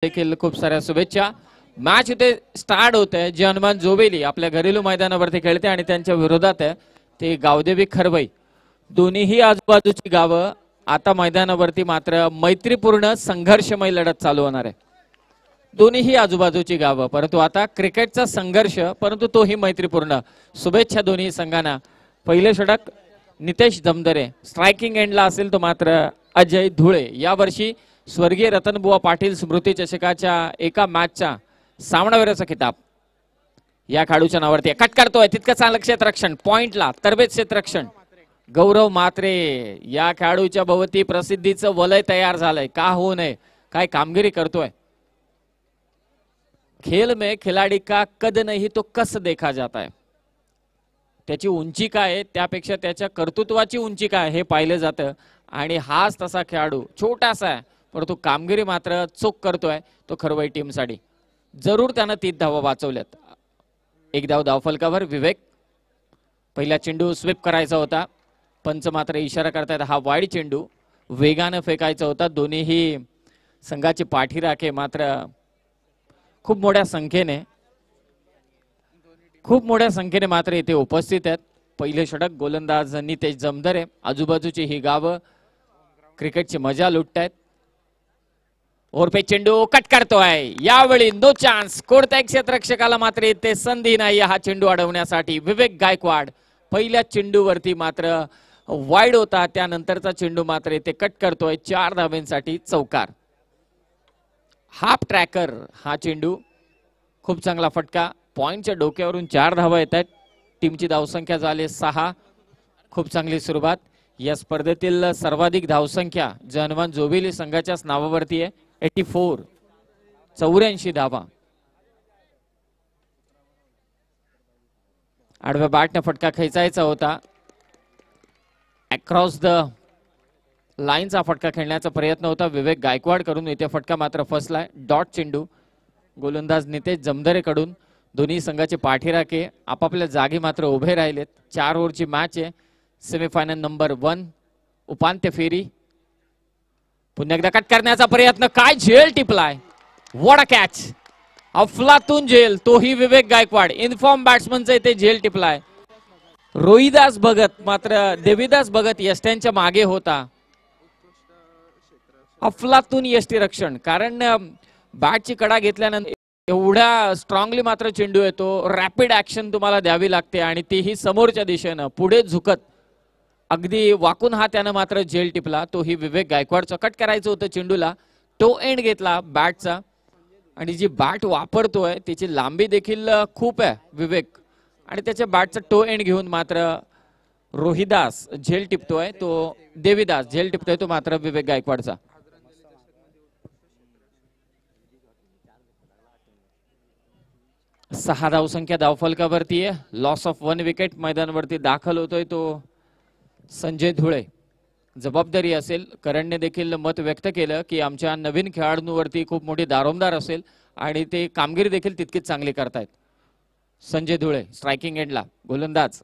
देखील खूप साऱ्या शुभेच्छा। मॅच इथे स्टार्ट होत आहे। जे हनुमान जोबेली आपल्या घरेलू मैदानावरती खेळते आणि त्यांच्या विरोधात आहे ते गावदेवी खरवई। दोन्हीही आजूबाजूची गावं आता मैदानावरती मात्र मैत्रीपूर्ण संघर्षमय लढत चालू होणार आहे। दोन्हीही आजूबाजूची गावं, परंतु आता क्रिकेटचा संघर्ष, परंतु तोही मैत्रीपूर्ण। शुभेच्छा दोन्ही संघांना। पहिले षटक नितेश जमदरे, स्ट्रायकिंग एंडला असेल तो मात्र अजय धुळे। यावर्षी स्वर्गीय रतनबुवा पाटील स्मृती चषकाच्या एका मॅचचा सामनावीराचा किताब या खेळाडूच्या नावावरती कट करतोय। तितकं चांगलं क्षेत्ररक्षण, पॉइंटला तरबेज क्षेत्ररक्षण गौरव मात्रे। या खेळाडूच्या भोवती प्रसिद्धीचं वलय तयार झालंय, का होऊ नये, काय कामगिरी करतोय। खेल में खिलाड़ी का कद नहीं तो कस देखा जाता है। त्याची उंची काय आहे त्यापेक्षा त्याच्या कर्तृत्वाची उंची काय हे पाहिलं जातं आणि हाच तसा खेळाडू छोटासा आहे परंतु कामगिरी मात्र चोख करतोय तो खरवई टीम साठी। जरूर त्यानं 3 धावा वाचवल्यात। एक धाव धावफलकावर विवेक। पहिला चेंडू स्वीप करायचा होता, पंच मात्र इशारा करतायत हा वाईड चेंडू वेगाने फेकायचा होता। दोन्हीही संघाची पाठीराखे मात्र खूप मोठ्या संख्येने मात्र इथे उपस्थित आहेत। पहिले षटक गोलंदाज नितेश जमदरे। आजूबाजूची ही गावं क्रिकेटची मजा लुटतायत। ओरपे चेंडू कट करतोय, यावेळी नो चान्स। कोणत्याही क्षेत्ररक्षकाला मात्र इथे संधी नाही हा चेंडू अडवण्यासाठी। विवेक गायकवाड पहिल्या चेंडूवरती मात्र वाईड होता, त्यानंतरचा चेंडू मात्र इथे कट करतोय 4 धावांसाठी चौकार। हाफ ट्रॅकर हा चेंडू, खूप चांगला फटका। पॉइंटच्या डोक्यावरून 4 धावा येत आहेत। टीमची धावसंख्या झाली 6। खूप चांगली सुरुवात। या स्पर्धेतील सर्वाधिक धावसंख्या जे हनुमान जोबेली संघाच्याच नावावरती आहे 84, 84 धावा। आडव्या बॅटने फटका खेचायचा होता, अक्रॉस द लाईनचा फटका खेळण्याचा प्रयत्न होता विवेक गायकवाड कडून। इथे फटका मात्र फसलाय। डॉट चेंडू गोलंदाज नितेश जमदरे कडून। दोन्ही संघाचे पाठीराखे आपापल्या जागी मात्र उभे राहिलेत। 4 ओव्हरची मॅच आहे। सेमीफायनल नंबर 1 उपांत्य फेरी। पुन्हा एकदा कट करण्याचा प्रयत्न, काय झेल टिपलाय, व्हॉट अ कॅच। अफलातून झेल, तोही विवेक गायकवाड। इन्फॉर्म बॅट्समनचा इथे झेल टिपलाय। रोहिदास भगत मात्र देवीदास भगत यष्ट्यांच्या मागे होता। अफलातून यष्टी रक्षण, कारण बॅटची कडा घेतल्यानंतर एवढा स्ट्रॉंगली मात्र चेंडू येतो, रॅपिड ऍक्शन तुम्हाला द्यावी लागते आणि तीही समोरच्या दिशेनं पुढे झुकत अगदी वाकून हा त्यानं मात्र झेल टिपला। तोही विवेक गायकवाडचा। कट करायचं होतं चेंडूला, टो एंड घेतला बॅटचा आणि जी बॅट वापरतोय त्याची लांबी देखील खूप आहे विवेक, आणि त्याच्या बॅटचा टो एंड घेऊन मात्र रोहिदास झेल टिपतोय, तो देवीदास झेल टिपतोय तो मात्र विवेक गायकवाडचा। 6 धावसंख्या धावफलकावरती आहे। Loss of 1 wicket. मैदानावरती दाखल होतोय तो संजय धुळे। जबाबदारी असेल, करणने देखील मत व्यक्त केलं की आमच्या नवीन खेळाडूंवरती खूप मोठी दारोमदार असेल आणि ते कामगिरी देखील तितकीच चांगली करतायत। संजय धुळे स्ट्रायकिंग एंडला। गोलंदाज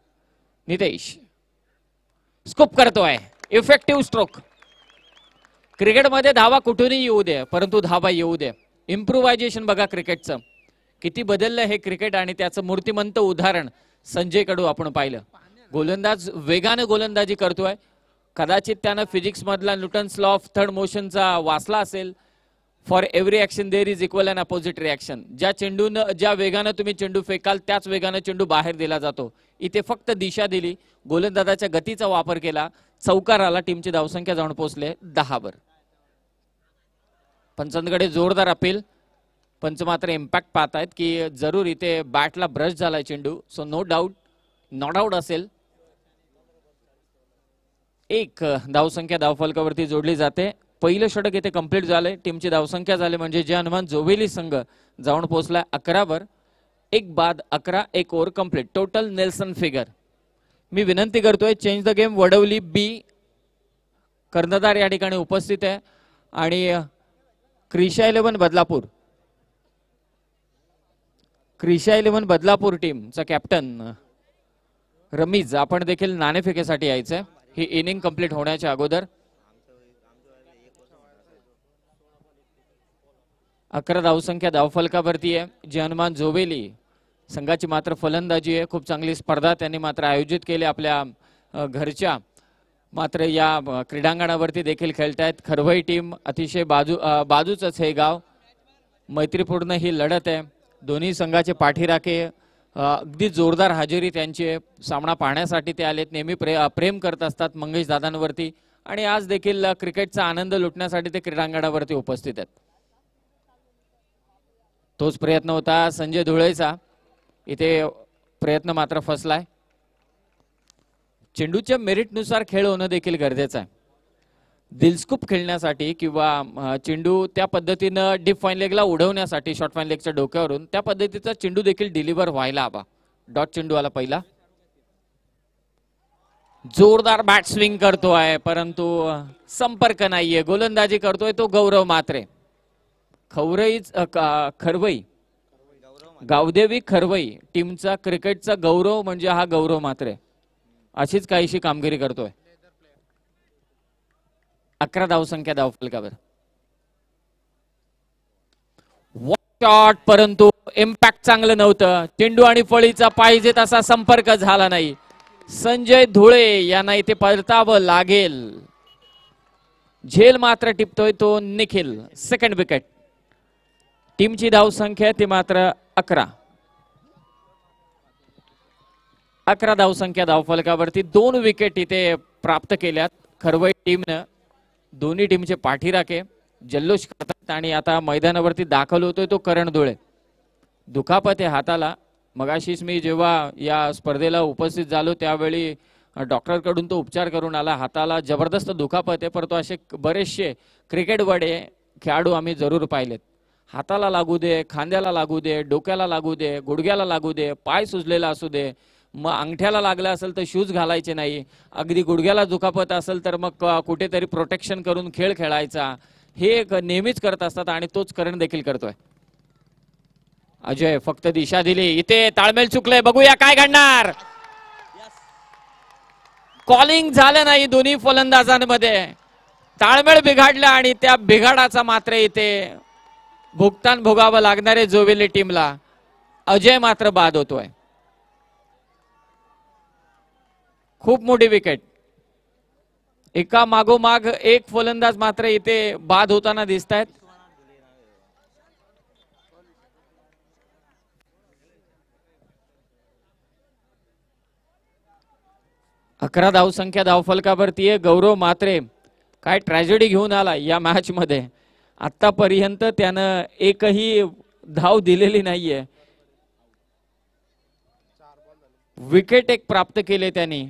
नितेश स्कूप करतोय, इफेक्टिव्ह स्ट्रोक। क्रिकेटमध्ये धावा कुठूनही येऊ दे परंतु धावा येऊ दे। इम्प्रोव्हायझेशन बघा क्रिकेटचं किती बदललं हे क्रिकेट, आणि त्याचं मूर्तिमंत उदाहरण संजय कडू आपण पाहिलं। गोलंदाज वेगाने गोलंदाजी करतोय। कदाचित त्यानं फिजिक्स मधला न्यूटन्स लॉ ऑफ थर्ड मोशनचा वाचला असेल, for every action there is equal and opposite reaction. ज्या वेगानं तुम्ही चेंडू फेकाल त्याच वेगानं चेंडू बाहेर दिला जातो। इथे फक्त दिशा दिली, गोलंदाजाच्या गतीचा वापर केला, चौकार आला। टीमची धावसंख्या जाऊन पोहोचले 10 वर। पंचांकडे जोरदार अपील। पंच मात्र इम्पॅक्ट पाहतायत की जरूर इथे बॅटला ब्रश झालाय चेंडू, so no doubt not out असेल। 1 धावसंख्या धावफलकावरती जोडली जाते। पहिलं षटक इथे कंप्लीट झालंय। टीमची धावसंख्या झाली म्हणजे जे हनुमान जोबेली संघ जाऊन पोहोचलाय 11 वर। 1 बाद 11, 1 over complete. Total Nelson figure. मी विनंती करतोय change the game Wadavali B कर्णधार या ठिकाणी उपस्थित आहे आणि क्रिशा 11 बदलापूर, क्रिशा 11 बदलापूर टीमचा कॅप्टन रमीज आपण देखील नाणेफेकीसाठी यायचंय ही इनिंग कंप्लीट होण्याच्या अगोदर। 11 धावसंख्या धावफलकावरती आहे. जे हनुमान जोवेली संघाची मात्र फलंदाजी आहे. खूप चांगली स्पर्धा त्यांनी मात्र आयोजित केली आपल्या घरच्या मात्र या क्रीडांगणावरती देखील खेळतायत. खरवई टीम अतिशय बाजूचंच हे गाव. मैत्रीपूर्ण ही लढत आहे. दोन्ही संघाचे पाठीराखे अगदी जोरदार हजेरी त्यांची. सामना पाहण्यासाठी ते आलेत. नेहमी प्रेम करत असतात मंगेश दादांवरती आणि आज देखील क्रिकेटचा आनंद लुटण्यासाठी ते क्रीडांगणावरती उपस्थित आहेत. तोच प्रयत्न होता संजय धुळेचा. इथे प्रयत्न मात्र फसलाय. चेंडूच्या मेरिटनुसार खेळ होणं देखील गरजेचं आहे. दिलस्कूप खेळण्यासाठी किंवा चेंडू त्या पद्धतीनं डीप फाईन लेगला उडवण्यासाठी शॉर्ट फाईन लेगच्या डोक्यावरून त्या पद्धतीचा चेंडू देखील डिलिव्हर व्हायला हवा. डॉट चेंडू आला पहिला. जोरदार बॅट स्विंग करतोय परंतु संपर्क नाहीये. गोलंदाजी करतोय तो गौरव मात्रे. खरवई गावदेवी खरवई टीमचा क्रिकेटचा गौरव म्हणजे हा गौरव मात्रे अशीच काहीशी कामगिरी करतोय. 11 धावसंख्या धावफलकावर. शॉट परंतु इम्पॅक्ट चांगलं नव्हतं. चेंडू आणि फळीचा पाहिजे तसा संपर्क झाला नाही. संजय धुळे यांना इथे परतावं लागेल. झेल मात्र टिपतोय तो निखिल. Second wicket. टीमची धावसंख्या ती मात्र 11. 11 धावसंख्या धावफलकावरती 2 विकेट इथे प्राप्त केल्यात खरवई टीमनं. दोन्ही टीमचे पाठीराखे जल्लोष करतात आणि आता मैदानावरती दाखल होतोय तो करण धुळे. दुखापत आहे हाताला. मगाशीच मी जेव्हा या स्पर्धेला उपस्थित झालो त्यावेळी डॉक्टरकडून तो उपचार करून आला. हाताला जबरदस्त दुखापत आहे परंतु असे बरेचसे क्रिकेट वडे खेळाडू आम्ही जरूर पाहिलेत. हाताला लागू दे, खांद्याला लागू दे, डोक्याला लागू दे, गुडघ्याला लागू दे, पाय सुजलेला असू दे, मग अंगठ्याला लागला असेल तर शूज घालायचे नाही. अगदी गुडघ्याला दुखापत असेल तर मग कुठेतरी प्रोटेक्शन करून खेळ खेळायचा. हे नेहमीच करत असतात आणि तोच करण देखील करतोय. अजय फक्त दिशा दिली. इथे ताळमेळ चुकलंय. बघूया काय घडणार. कॉलिंग झालं नाही दोन्ही फलंदाजांमध्ये. ताळमेळ बिघडला आणि त्या बिघाडाचा मात्र इथे भुगतान भोगावं लागणारे जोवेली टीमला. अजय मात्र बाद होतोय. खूप मोठी विकेट. एका मागोमाग एक फलंदाज मात्र इथे बाद होताना दिसत आहेत. अकरा धावसंख्या धावफलकावरती आहे. गौरव मात्रे काय ट्रॅजेडी घेऊन आला या मॅच मध्ये. आतापर्यंत त्यानं एकही धाव दिलेली नाहीये. विकेट एक प्राप्त केले त्यांनी.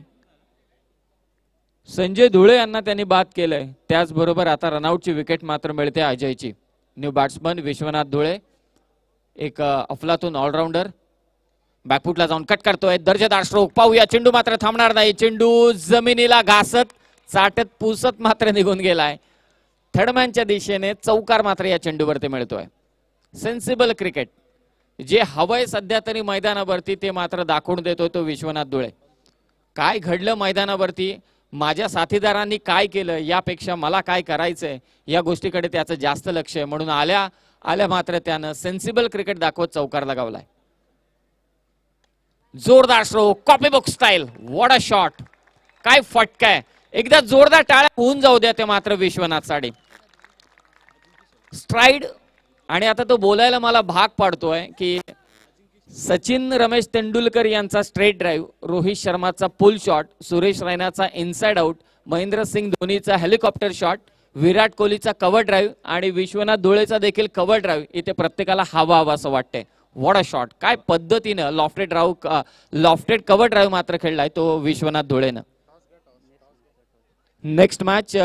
संजय धुळे यांना त्यांनी बाद केलंय. त्याचबरोबर आता रनआउटची विकेट मात्र मिळते अजयची. न्यू बॅट्समन विश्वनाथ धुळे एक अफलातून ऑलराऊंडर. बॅकफुटला जाऊन कट करतोय. दर्जेदार स्ट्रोक पाहूया. चेंडू मात्र थांबणार नाही. चेंडू जमिनीला घासत चाटत पुसत मात्र निघून गेलाय. थर्डमॅनच्या दिशेने चौकार मात्र या चेंडूवरती मिळतोय. सेन्सिबल क्रिकेट जे हवंय सध्या तरी मैदानावरती ते मात्र दाखवून देतोय तो विश्वनाथ धुळे. काय घडलं मैदानावरती, माझ्या साथीदारांनी काय केलं यापेक्षा मला काय करायचंय या गोष्टीकडे त्याचं जास्त लक्ष आहे. म्हणून आल्या मात्र त्यानं सेन्सिबल क्रिकेट दाखवत चौकार लगावलाय. जोरदार stroke copy book style. What a shot. काय फटकाय. एकदा जोरदार टाळ्या होऊन जाऊ द्या ते मात्र विश्वनाथ साडे. स्ट्राइड. आणि आता तो बोलायला मला भाग पाडतोय की सचिन रमेश तेंडुलकर यांचा स्ट्रेट ड्राईव्ह, रोहित शर्माचा पुल शॉट, सुरेश रैनाचा इनसाइड आउट, महेंद्रसिंग धोनीचा हेलिकॉप्टर शॉट, विराट कोहलीचा कव्हर ड्राईव्ह आणि विश्वनाथ धुळेचा देखील कव्हर ड्राईव्ह इथे प्रत्येकाला हवा असं वाटतंय. What a shot. काय पद्धतीनं लॉफ्टेड कव्हर ड्राईव्ह मात्र खेळलाय तो विश्वनाथ धुळेनं. Next match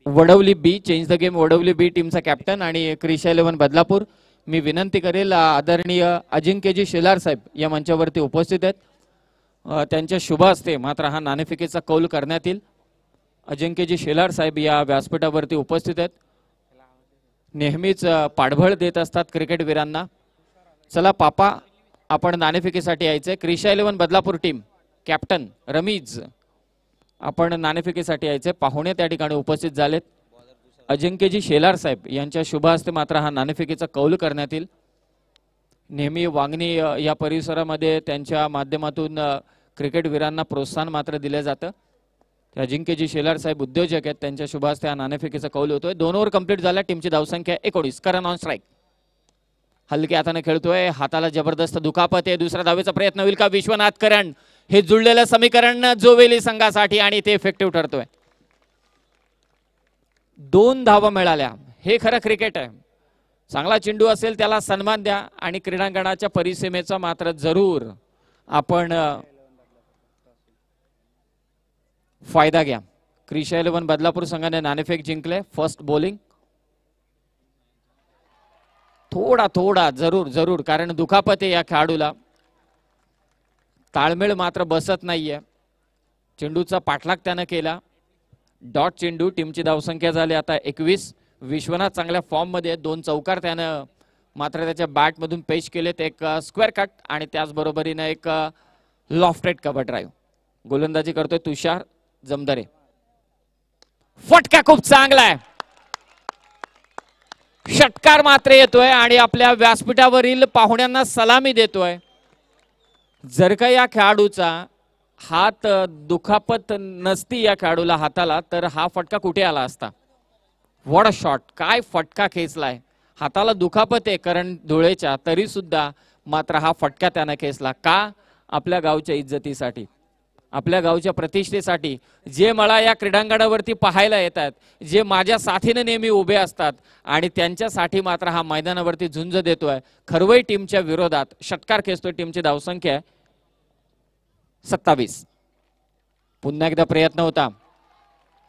Wadavali B. Change the game Wadavali B टीमचा कॅप्टन आणि क्रिशा 11 बदलापूर. मी विनंती करेल आदरणीय अजिंक्यजी शेलार साहेब या मंचावरती उपस्थित आहेत. त्यांच्या शुभ हस्ते मात्र हा नाणेफेकीचा कौल करण्यात येईल. अजिंक्यजी शेलार साहेब या व्यासपीठावरती उपस्थित आहेत. नेहमीच पाठबळ देत असतात क्रिकेटवीरांना. चला पापा आपण नाणेफेकीसाठी यायचंय. क्रिशा 11 बदलापूर टीम कॅप्टन रमीज आपण नाणेफेकीसाठी यायचे. पाहुणे त्या ठिकाणी उपस्थित झालेत. अजिंक्यजी शेलार साहेब यांच्या शुभ हस्ते मात्र हा नाणेफेकीचा कौल करण्यात येईल. नेहमी वांगणी या परिसरामध्ये त्यांच्या माध्यमातून क्रिकेटवीरांना प्रोत्साहन मात्र दिले जातं. अजिंक्यजी शेलार साहेब उद्योजक आहेत, त्यांच्या शुभ हस्ते हा नाणेफेकीचा कौल होतोय. 2 ओव्हर कंप्लीट झाल्या. टीमची धावसंख्या 19. करण ऑन स्ट्राईक. हलक्या हाताने खेळतोय, हाताला जबरदस्त दुखापत आहे. दुसरा धावेचा प्रयत्न होईल का? विश्वनाथ करण हे जुळलेलं समीकरण जोवेली संघासाठी आणि ते इफेक्टिव्ह ठरतोय. 2 धावा मिळाल्या. हे खरं क्रिकेट आहे. चांगला चेंडू असेल त्याला सन्मान द्या आणि क्रीडांगणाच्या परिसीमेचा मात्र जरूर आपण फायदा घ्या. क्रिशा 11 बदलापूर संघाने नाणेफेक जिंकले. फर्स्ट बॉलिंग थोडा जरूर कारण दुखापत आहे या खेळाडूला. ताळमेळ मात्र बसत नाहीये. चेंडूचा पाठलाग त्यानं केला. डॉट चेंडू. टीमची धावसंख्या झाली आता 21. विश्वनाथ चांगल्या फॉर्म मध्ये. 2 चौकार त्यानं मात्र त्याच्या बॅट मधून पेश केलेत. एक स्क्वेअर कट आणि त्याचबरोबरीने एक लॉफ्टेड कव्हर ड्राईव्ह. गोलंदाजी करतोय तुषार जमदारे. फटका खूप चांगला आहे. षटकार मात्र येतोय आणि आपल्या व्यासपीठावरील पाहुण्यांना सलामी देतोय. जर का या खेळाडूचा हात दुखापत नसती या खेळाडूला हाताला तर हा फटका कुठे आला असता. What a shot. काय फटका खेचलाय. हाताला दुखापत आहे करण धुळेच्या, तरी सुद्धा मात्र हा फटका त्यानं खेचला. का? आपल्या गावच्या इज्जतीसाठी, आपल्या गावच्या प्रतिष्ठेसाठी. जे मला या क्रीडांगणावरती पाहायला येतात, जे माझ्या साथीने नेहमी उभे असतात आणि त्यांच्यासाठी मात्र हा मैदानावरती झुंज देतोय. खरवई टीमच्या विरोधात षटकार खेचतोय. टीमची धावसंख्या 27. पुन्हा एकदा प्रयत्न होता.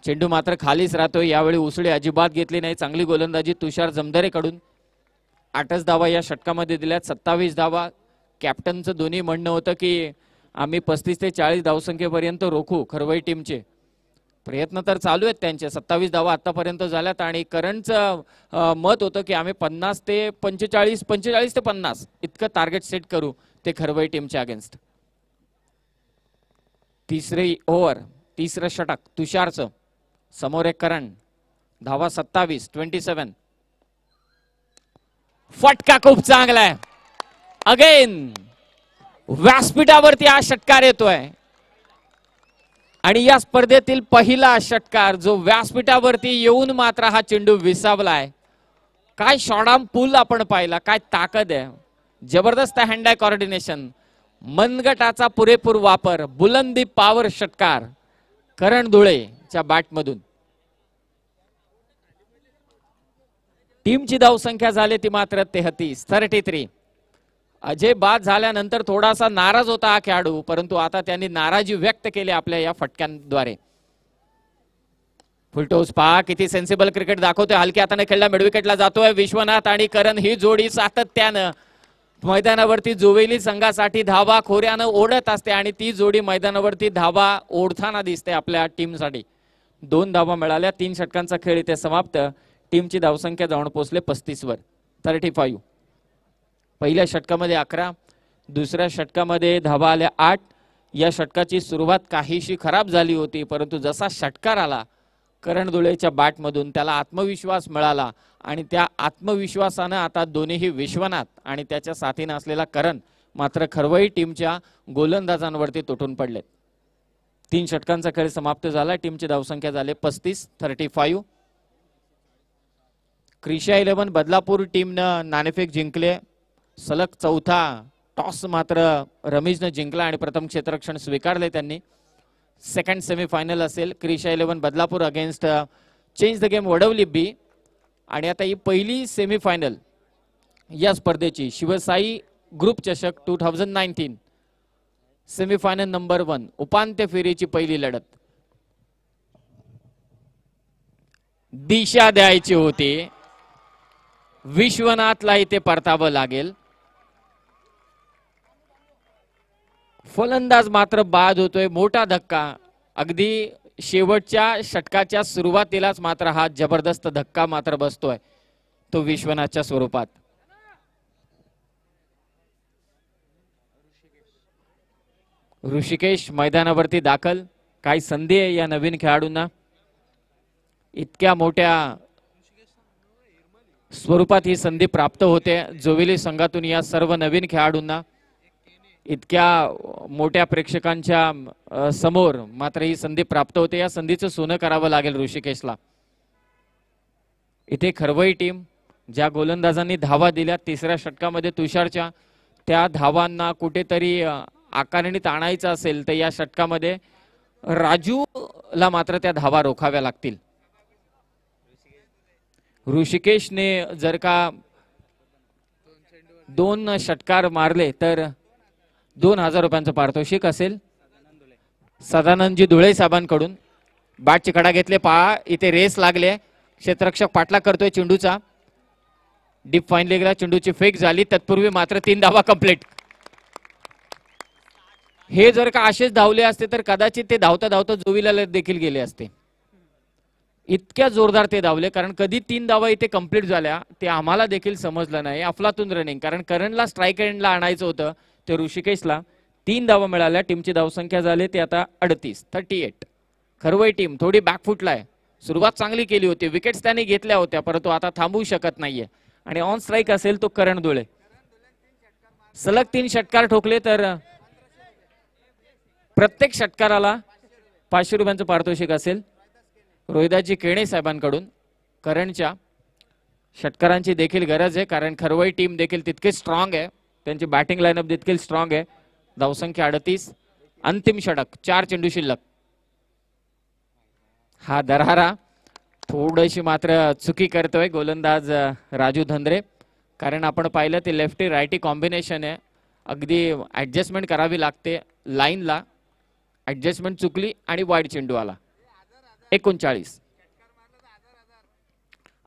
चेंडू मात्र खालीच राहतोय. यावेळी उसळी अजिबात घेतली नाही. चांगली गोलंदाजी तुषार जमदारेकडून. 8च धावा या षटकामध्ये दिल्यात. 27 धावा. कॅप्टनचं दोन्ही म्हणणं होतं की आम्ही 35 ते 40 धावसंख्येपर्यंत रोखू खरवई टीमचे. प्रयत्न तर चालू आहेत त्यांचे. 27 धावा आतापर्यंत झाल्यात आणि करणचं मत होतं की आम्ही 50 ते 45 45 ते 50 इतकं टार्गेट सेट करू ते खरवई टीमच्या अगेन्स्ट. तिसरी ओव्हर, तिसरं षटक तुषारचं. समोर एक करण. धावा 27. 27. फटका खूप चांगला आहे. अगेन व्यासपीठावरती हा षटकार येतोय आणि या स्पर्धेतील पहिला षटकार जो व्यासपीठावरती येऊन मात्र हा चेंडू विसावलाय. काय शॉर्टआर्म पूल आपण पाहिला. काय ताकद आहे. जबरदस्त हँड आय कॉर्डिनेशन. मनगटाचा पुरेपूर वापर. बुलंदी पॉवर षटकार करण धुळेच्या बॅटमधून. टीमची धावसंख्या झाली ती मात्र 33. 33. अजय बाद झाल्यानंतर थोडासा नाराज होता हा खेळाडू, परंतु आता त्यांनी नाराजी व्यक्त केली आपल्या या फटक्यांद्वारे. फुलटोस पहा किती सेन्सिबल क्रिकेट दाखवतोय. हलक्या हाताने खेळला. मिडविकेटला जातोय. विश्वनाथ आणि करण ही जोडी सातत्यानं मैदानावरती जोवेली संघासाठी धावा खोऱ्यानं ओढत असते आणि ती जोडी मैदानावरती धावा ओढताना दिसते आपल्या टीमसाठी. 2 धावा मिळाल्या. 3 षटकांचा खेळ इथे समाप्त. टीमची धावसंख्या जाऊन पोहोचले 35 वर. 35. पहिल्या षटकामध्ये 11. दुसऱ्या षटकामध्ये धावा आल्या 8. या षटकाची सुरुवात काहीशी खराब झाली होती, परंतु जसा षटकार आला करण धुळेच्या बॅटमधून त्याला आत्मविश्वास मिळाला आणि त्या आत्मविश्वासानं आता दोन्हीही विश्वनाथ आणि त्याच्या साथीने असलेला करण मात्र खरवई टीमच्या गोलंदाजांवरती तुटून पडले. 3 षटकांचा खेळ समाप्त झाला. टीमची धावसंख्या झाली 35. 35. क्रिशा 11 बदलापूर टीमनं नाणेफेक जिंकले. सलग चौथा टॉस मात्र रमेशनं जिंकला आणि प्रथम क्षेत्ररक्षण स्वीकारले त्यांनी. सेकंड सेमीफायनल असेल Krisha 11 Badlapur against change the game Wadavali B. आणि आता ही पहिली सेमीफायनल या स्पर्धेची शिवसाई ग्रुप चषक 2019 सेमीफायनल नंबर 1 उपांत्य फेरीची पहिली लढत. दिशा द्यायची होती. विश्वनाथला इथे परतावं लागेल. फलंदाज मात्र बाद होतोय. मोठा धक्का. अगदी शेवटच्या षटकाच्या सुरुवातीलाच मात्र हा जबरदस्त धक्का मात्र बसतोय तो विश्वनाथच्या स्वरूपात. ऋषिकेश मैदानावरती दाखल. काय संधी आहे या नवीन खेळाडूंना. इतक्या मोठ्या स्वरूपात ही संधी प्राप्त होते जोविली संघातून या सर्व नवीन खेळाडूंना. इतक्या मोठ्या प्रेक्षकांच्या समोर मात्र ही संधी प्राप्त होते. या संधीचं सोनं करावं लागेल ऋषिकेशला. इथे खरवई टीम ज्या गोलंदाजांनी धावा दिल्या तिसऱ्या षटकामध्ये तुषारच्या, त्या धावांना कुठेतरी आकारणीत आणायचं असेल तर या षटकामध्ये राजूला मात्र त्या धावा रोखाव्या लागतील. ऋषिकेशने जर का 2 षटकार मारले तर 2000 रुपयांचं पारितोषिक असेल. सदानंदजी धुळे साहेबांकडून बॅटची कडा घेतले. पहा इथे रेस लागले. क्षेत्ररक्षक पाठलाग करतोय चेंडूचा. डीप फाईन लेगला चेंडूची फेक झाली. तत्पूर्वी मात्र 3 धावा कंप्लीट. हे जर का असेच धावले असते तर कदाचित ते धावता धावता जोविलाला देखील गेले असते. इतक्या जोरदार ते धावले. कारण कधी 3 धावा इथे कंप्लीट झाल्या ते आम्हाला देखील समजलं नाही. अफलातून रनिंग. कारण करणला स्ट्राईक एंडला आणायचं होतं ते ऋषिकेशला. 3 धावा मिळाल्या. टीमची धावसंख्या झाली ते आता 38. खरवई टीम थोडी बॅकफुटला आहे. सुरुवात चांगली केली होती. विकेट्स त्याने घेतल्या होत्या परंतु आता थांबवू शकत नाहीये. आणि ऑन स्ट्राईक असेल तो करण धुळे. सलग 3 षटकार ठोकले तर प्रत्येक षटकाराला 500 रुपयांचं पारितोषिक असेल. रोहिदासजी केणे साहेबांकडून करणच्या षटकारांची देखील गरज आहे. कारण खरवई टीम देखील तितके स्ट्रॉंग आहे. त्यांची बॅटिंग लाईनअप देखील स्ट्रॉंग आहे. धावसंख्या 38. अंतिम षटक. 4 चेंडू शिल्लक. हा दरहारा थोडीशी मात्र चुकी करतोय गोलंदाज राजू धंद्रे. कारण आपण पाहिलं ते लेफ्टी रायटी कॉम्बिनेशन आहे. अगदी ऍडजस्टमेंट करावी लागते लाईनला. ऍडजस्टमेंट चुकली आणि वाईड चेंडू आला. 39.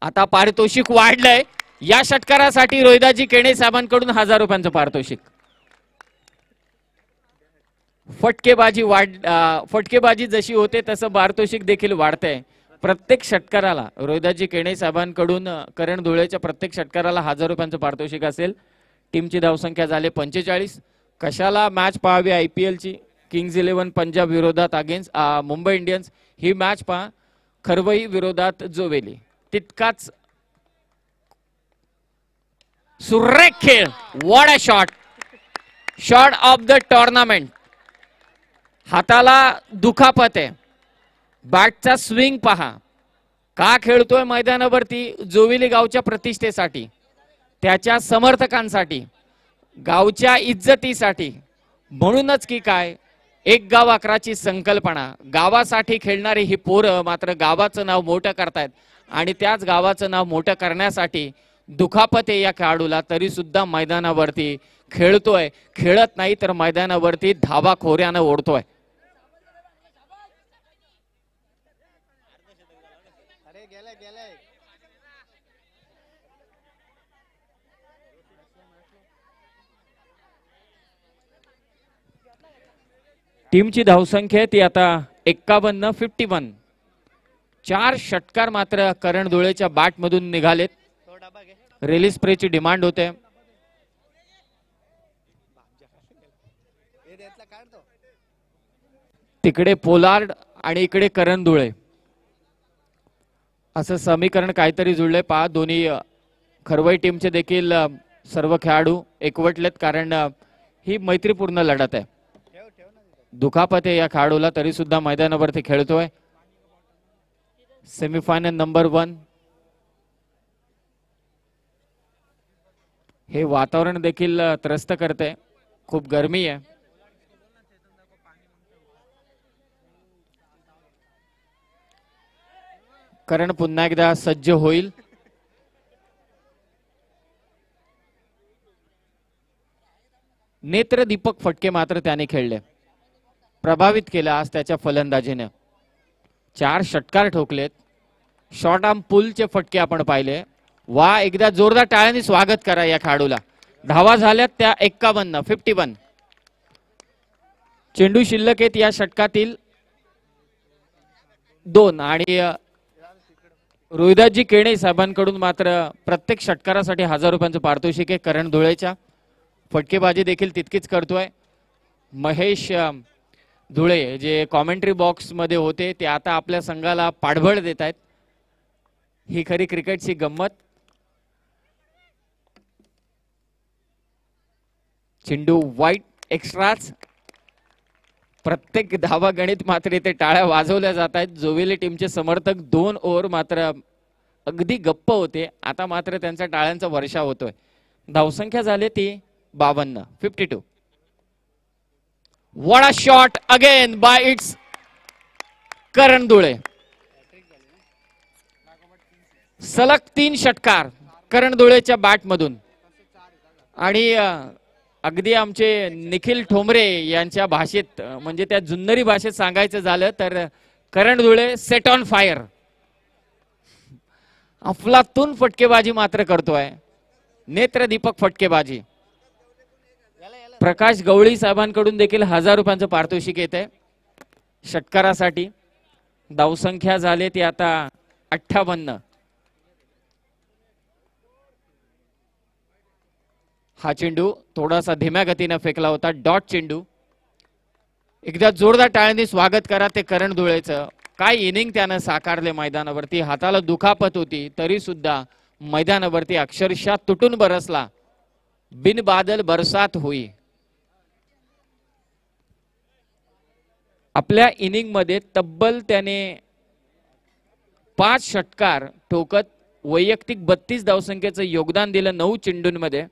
आता पारितोषिक वाढलंय. या षटकारासाठी रोहिदासजी केणे साहेबांकडून 1000 रुपयांचं पारितोषिक. फटकेबाजी जशी होते तसं पारितोषिक देखील वाढतंय. प्रत्येक षटकाराला रोहिदासजी केणे साहेबांकडून करण धुळेच्या प्रत्येक षटकाराला 1000 रुपयांचं पारितोषिक असेल. टीमची धावसंख्या झाली 45. कशाला मॅच पाहावी IPL ची? किंग्ज 11 पंजाब विरोधात अगेन्स्ट मुंबई इंडियन्स. ही मॅच पहा. खरवई विरोधात जोवेली. तितकाच सुरेख खेळ. What a shot. Shot of the tournament. हाताला दुखापत आहे. बॅटचा स्विंग पहा. का खेळतोय मैदानावरती? जोविली गावच्या प्रतिष्ठेसाठी, त्याच्या समर्थकांसाठी, गावच्या इज्जतीसाठी. म्हणूनच की काय, एक गाव 11ची संकल्पना. गावासाठी खेळणारी ही पोरं मात्र गावाचं नाव मोठं करतायत. आणि त्याच गावाचं नाव मोठं करण्यासाठी दुखापत आहे या खेळाडूला तरी सुद्धा मैदानावरती खेळतोय. खेळत नाही तर मैदानावरती धावा खोऱ्यानं ओढतोय. टीमची धावसंख्या ती आता 51. 4 षटकार मात्र करण धुळेच्या बॅट मधून निघालेत. रिलीज प्लेची डिमांड होते. तिकडे पोलार्ड आणि इकडे करण धुळे असं समीकरण काहीतरी जुळले. पहा दोन्ही खरवई टीमचे देखील सर्व खेळाडू एकवटलेत. कारण ही मैत्रीपूर्ण लढत आहे. दुखापत आहे या खेळाडूला तरी सुद्धा मैदानावरती खेळतोय. Semifinal number 1. हे वातावरण देखील त्रस्त करते. खूप गरमी आहे. करण पुन्हा एकदा सज्ज होईल. नेत्र दीपक फटके मात्र त्याने खेळले. प्रभावित केला आज त्याच्या फलंदाजीने. 4 षटकार ठोकलेत. शॉर्ट आर्म पुलचे फटके आपण पाहिले. वा, एकदा जोरदार टाळ्यांनी स्वागत करा या खेळाडूला. धावा झाल्यात त्या 51. चेंडू शिल्लक आहेत या षटकातील 2. आणि रोहिदासजी केणे साहेबांकडून मात्र प्रत्येक षटकारासाठी 1000 रुपयांचं पारितोषिक आहे. करण धुळेच्या फटकेबाजी देखील तितकीच करतोय. महेश धुळे जे कॉमेंट्री बॉक्स मध्ये होते ते आता आपल्या संघाला पाठबळ देत आहेत. ही खरी क्रिकेटची गंमत. चेंडू वाईट एक्स्ट्राच. प्रत्येक धावा गणित मात्र इथे टाळ्या वाजवल्या जात आहेत. जोवेली टीमचे समर्थक 2 ओव्हर मात्र अगदी गप्प होते. आता मात्र त्यांचा टाळ्यांचा वर्षाव होतोय. धावसंख्या झाली ती 52. 52. What a shot again by it's Karan Dhule. सलग 3 षटकार करण धुळेच्या बॅट मधून. आणि अगदी आमचे निखिल ठोंबरे यांच्या भाषेत म्हणजे त्या जुन्नरी भाषेत सांगायचं झालं तर करण धुळे सेट ऑन फायर. अफलातून फटकेबाजी मात्र करतोय. नेत्रदीपक फटकेबाजी. प्रकाश गवळी साहेबांकडून देखील 1000 रुपयांचं पारितोषिक येत आहे षटकारासाठी. धावसंख्या झाली ती आता 58. हा चेंडू थोडासा धीम्या गतीने फेकला होता. डॉट चेंडू. एकदा जोरदार टाळ्यांनी स्वागत करा ते करण धुळेचं. काय इनिंग त्यानं साकारले मैदानावरती. हाताला दुखापत होती तरी सुद्धा मैदानावरती अक्षरशः तुटून बरसला. बिन बादल बरसात होई. आपल्या इनिंग मध्ये तब्बल त्याने 5 षटकार ठोकत वैयक्तिक 32 धावसंख्येचं योगदान दिलं. 9 चेंडूंमध्ये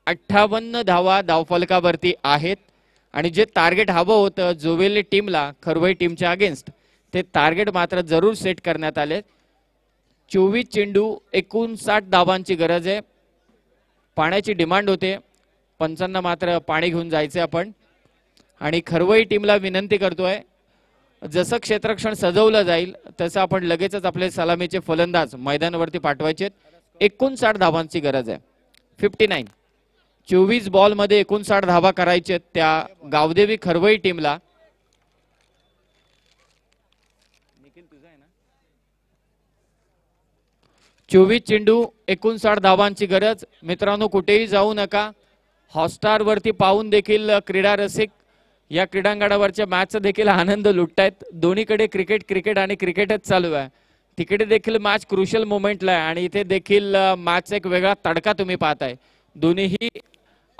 58 धावा धावफलकावरती आहेत. आणि जे टार्गेट हवं होतं जोवेली टीमला खरवई टीमच्या अगेन्स्ट ते टार्गेट मात्र जरूर सेट करण्यात आले. 24 चेंडू 59 धावांची गरज आहे. पाण्याची डिमांड होते. पंचांना मात्र पाणी घेऊन जायचे आपण. आणि खरवई टीमला विनंती करतोय जसं क्षेत्ररक्षण सजवलं जाईल तसं आपण लगेचच आपले सलामीचे फलंदाज मैदानावरती पाठवायचे. 59 धावांची गरज आहे. 59. 24 बॉल मध्ये 59 धावा करायचे त्या गावदेवी खरवई टीमला. 24 चेंडू 59 धावांची गरज. मित्रांनो कुठेही जाऊ नका. हॉटस्टार वरती पाहून देखील क्रीडा रसिक या क्रीडांगणावरच्या मॅचचा देखील आनंद लुटतायत. दोन्हीकडे क्रिकेट आणि क्रिकेटच चालू आहे. तिकडे देखील मॅच क्रुशियल मोमेंटला आहे आणि इथे देखील मॅचचा एक वेगळा तडका तुम्ही पाहताय. दोन्हीही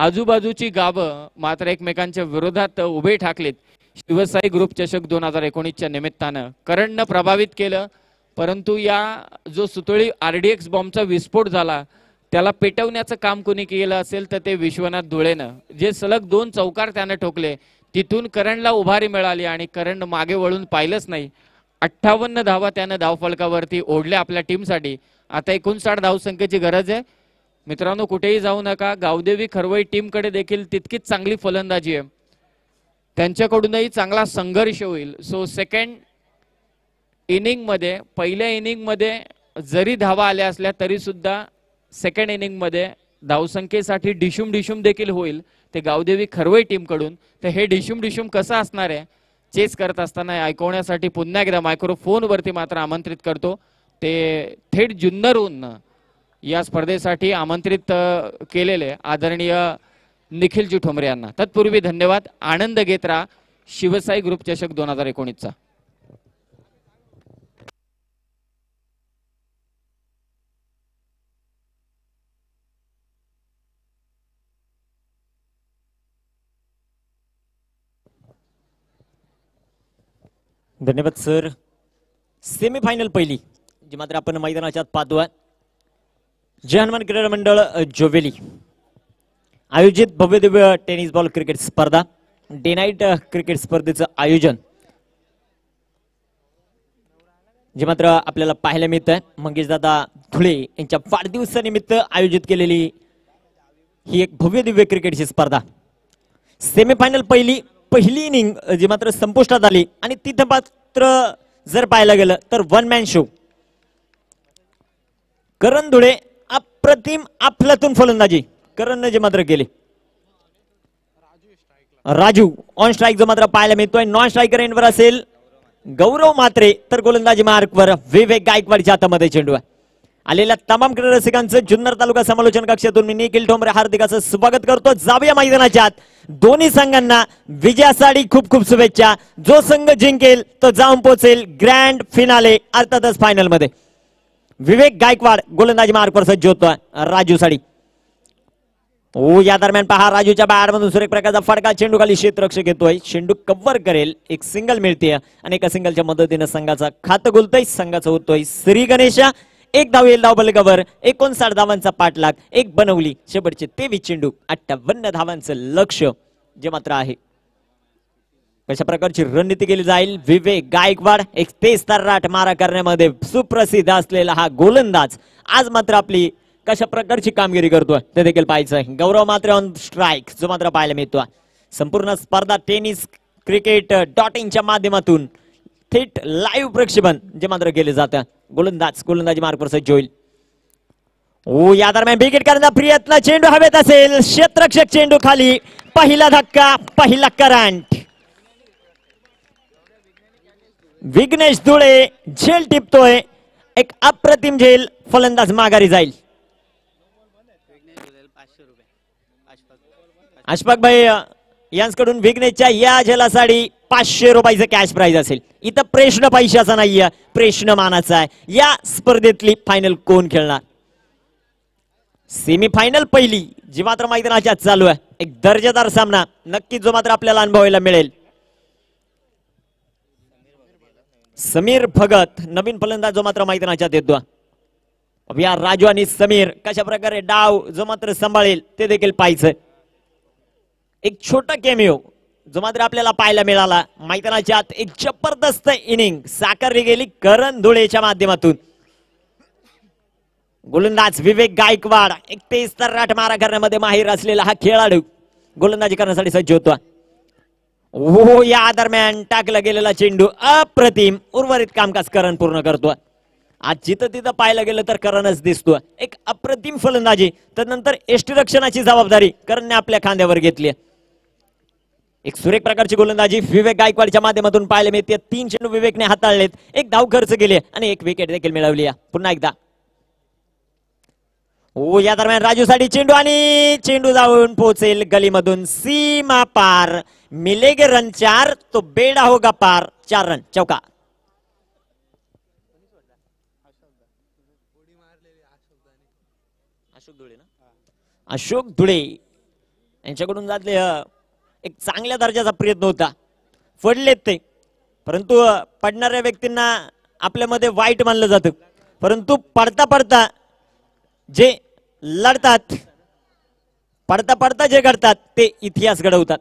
आजूबाजूची गावं मात्र एकमेकांच्या विरोधात उभे ठाकलेत. शिवसाई ग्रुप चषक 2019च्या निमित्तानं करणनं प्रभावित केलं. परंतु या जो सुतळी RDX बॉम्बचा विस्फोट झाला त्याला पेटवण्याचं काम कोणी केलं असेल तर ते विश्वनाथ धुळेनं. जे सलग 2 चौकार त्यानं ठोकले तिथून करणला उभारी मिळाली आणि करण मागे वळून पाहिलंच नाही. 58 धावा त्यानं धावफलकावरती ओढल्या आपल्या टीमसाठी. आता 59 धावसंख्येची गरज आहे. मित्रांनो कुठेही जाऊ नका. गावदेवी खरवई टीमकडे देखील तितकीच चांगली फलंदाजी आहे. त्यांच्याकडूनही चांगला संघर्ष होईल. सो सेकंड इनिंग मध्ये पहिल्या इनिंग मध्ये जरी धावा आल्या असल्या तरी सुद्धा सेकंड इनिंग मध्ये धावसंख्येसाठी डिशुम देखील होईल ते गावदेवी खरवई टीम कडून. तर हे डिशुम कसं असणार आहे चेस करत असताना ऐकवण्यासाठी पुन्हा एकदा मायक्रोफोन वरती मात्र आमंत्रित करतो ते थेट जुन्नरहून या स्पर्धेसाठी आमंत्रित केलेले आदरणीय निखिलजी ठोंबरे यांना. तत्पूर्वी धन्यवाद. आनंद घेत राहा शिवसाई ग्रुप चषक 2019चा. धन्यवाद सर. सेमीफायनल पहिली जी मात्र आपण मैदानाच्या आत पाहतोय. जय हनुमान क्रीडा मंडळ जोवेली आयोजित भव्य दिव्य टेनिस बॉल क्रिकेट स्पर्धा डे नाईट क्रिकेट स्पर्धेचं आयोजन जे मात्र आपल्याला पाहायला मिळत आहे. मंगेशदादा धुळे यांच्या वाढदिवसानिमित्त आयोजित केलेली ही एक भव्य दिव्य क्रिकेटची स्पर्धा. सेमीफायनल पहिली इनिंग जी मात्र संपुष्टात आली आणि तिथं मात्र जर पाहायला गेलं तर 1 मॅन शो. करण धुळे अप्रतिम अफलातून फलंदाजी करणने जे मात्र केली. राजू ऑन स्ट्राईक जो मात्र पाहायला मिळतोय. नॉन स्ट्रायकर एंडवर असेल गौरव मात्रे तर गोलंदाजी मार्कवर विवेक गायकवाडच्या हातामध्ये चेंडू आहे. आलेल्या तमाम क्रीडा रसिकांचं जुन्नर तालुका समालोचन कक्षातून मी निखिल ठोंबरे हार्दिक असं स्वागत करतो. जाऊया मैदानाच्या आत. दोन्ही संघांना विजयासाठी खूप खूप शुभेच्छा. जो संघ जिंकेल तो जाऊन पोहोचेल ग्रँड फिनाले अर्थातच फायनल मध्ये. विवेक गायकवाड गोलंदाजी मार्कवर सज्ज होतोय राजू साडी. या दरम्यान पहा राजूच्या बॅट मधून सुरेख प्रकारचा फटका, चेंडू खाली क्षेत्ररक्षक घेतोय, चेंडू कव्हर करेल, एक सिंगल मिळते आणि एका सिंगलच्या मदतीने संघाचा खातं गुलतोय, संघाचा होतोय श्री गणेशा. एक धाव येईल धावबल कव्हर, 59 धावांचा पाठलाग, एक बनवली, शेवटचे 23 चेंडू, 58 धावांचं लक्ष जे मात्र आहे. कशा प्रकारची रणनीती केली जाईल. विवेक गायकवाड एक तेज तर्राट मारा करण्यामध्ये सुप्रसिद्ध असलेला हा गोलंदाज आज मात्र आपली कशा प्रकारची कामगिरी करतोय ते देखील पाहायचं. गौरव मात्र ऑन स्ट्राईक जो मात्र पाहायला मिळतो. संपूर्ण स्पर्धा टेनिस क्रिकेट .in माध्यमातून थेट लाईव्ह प्रक्षेपण जे मात्र केले जातं. गोलंदाजी मार्कवर सज्ज होईल. या दरम्यान विकेट करण्याचा प्रयत्न, चेंडू हवेत असेल, क्षेत्ररक्षक चेंडू खाली, पहिला धक्का, पहिला करंट. विघ्नेश धुळे झेल टिपतोय, एक अप्रतिम झेल, फलंदाज माघारी जाईल. अशफाक भाई यांच्याकडून विघ्नेशच्या या झेलासाठी 500 रुपयाचं कॅश प्राइज असेल. इथं प्रश्न पैशाचा नाहीये, प्रश्न मानाचा आहे. या स्पर्धेतली फायनल कोण खेळणार? सेमीफायनल पहिली जी मात्र मैदानाच्या चालू आहे, एक दर्जेदार सामना नक्कीच जो मात्र आपल्याला अनुभवायला मिळेल. समीर भगत नवीन फलंदाज जो मात्र मैदानाच्या येतो. या राजू आणि समीर कशा प्रकारे डाव जो मात्र सांभाळेल ते देखील पाहायचं. एक छोटा केमिओ जो मात्र आपल्याला पाहायला मिळाला मैदानाच्या आत. एक जबरदस्त इनिंग साकारली गेली करण धुळेच्या माध्यमातून. गोलंदाज विवेक गायकवाड एक तेज तर्राट मारा करण्यामध्ये माहिर असलेला हा खेळाडू गोलंदाजी करण्यासाठी सज्ज होतो. या दरम्यान टाकला गेलेला चेंडू अप्रतिम, उर्वरित कामकाज करण पूर्ण करतो. आज जिथं तिथं पाहायला गेलं तर करणच दिसतो. एक अप्रतिम फलंदाजी, त्यानंतर यष्टीरक्षणाची जबाबदारी करणने आपल्या खांद्यावर घेतली. एक सुरेख प्रकारची गोलंदाजी विवेक गायकवाडच्या माध्यमातून पाहायला मिळते. 3 चेंडू विवेकने हाताळलेत, एक धाव खर्च केले आणि एक विकेट देखील मिळवली. पुन्हा एकदा या दरम्यान राजूसाठी चेंडू आणि चेंडू जाऊन पोहोचेल गलीमधून सीमा पार. मिलेगे रन 4 तो बेडा होगा पार. 4 रन चौका. अशोक धुळे यांच्याकडून जातले एक चांगल्या दर्जाचा प्रयत्न होता, पडलेत ते, परंतु पडणाऱ्या व्यक्तींना आपल्यामध्ये वाईट मानलं जातं, परंतु पडता पडता जे लढतात, पडता पडता जे घडतात ते इतिहास घडवतात.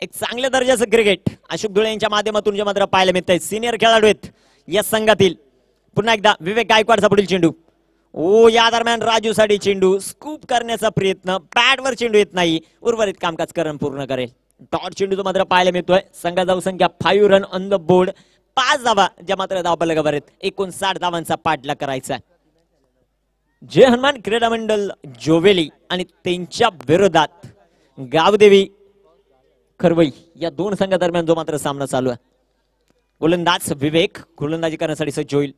एक चांगल्या दर्जाचं क्रिकेट अशोक धुळे यांच्या माध्यमातून जे मात्र पाहायला मिळत आहे. सिनियर खेळाडू आहेत या संघातील. पुन्हा एकदा विवेक गायकवाडचा पुढील चेंडू. या दरम्यान राजूसाठी चेंडू, स्कूप करण्याचा प्रयत्न, बॅटवर चेंडू येत नाही, उर्वरित कामकाज करण पूर्ण करेल. डॉट चेंडू तो मात्र पाहायला मिळतोय. संघाचा संख्या 5 रन ऑन द बोर्ड, 5 धावा ज्या मात्र धावफलकावर आहेत. 59 धावांचा पाठलाग करायचा. जय हनुमान क्रीडा मंडळ जोवेली आणि त्यांच्या विरोधात गावदेवी खरवई या 2 संघादरम्यान जो मात्र सामना चालू आहे. गोलंदाज विवेक गोलंदाजी करण्यासाठी सज्ज होईल.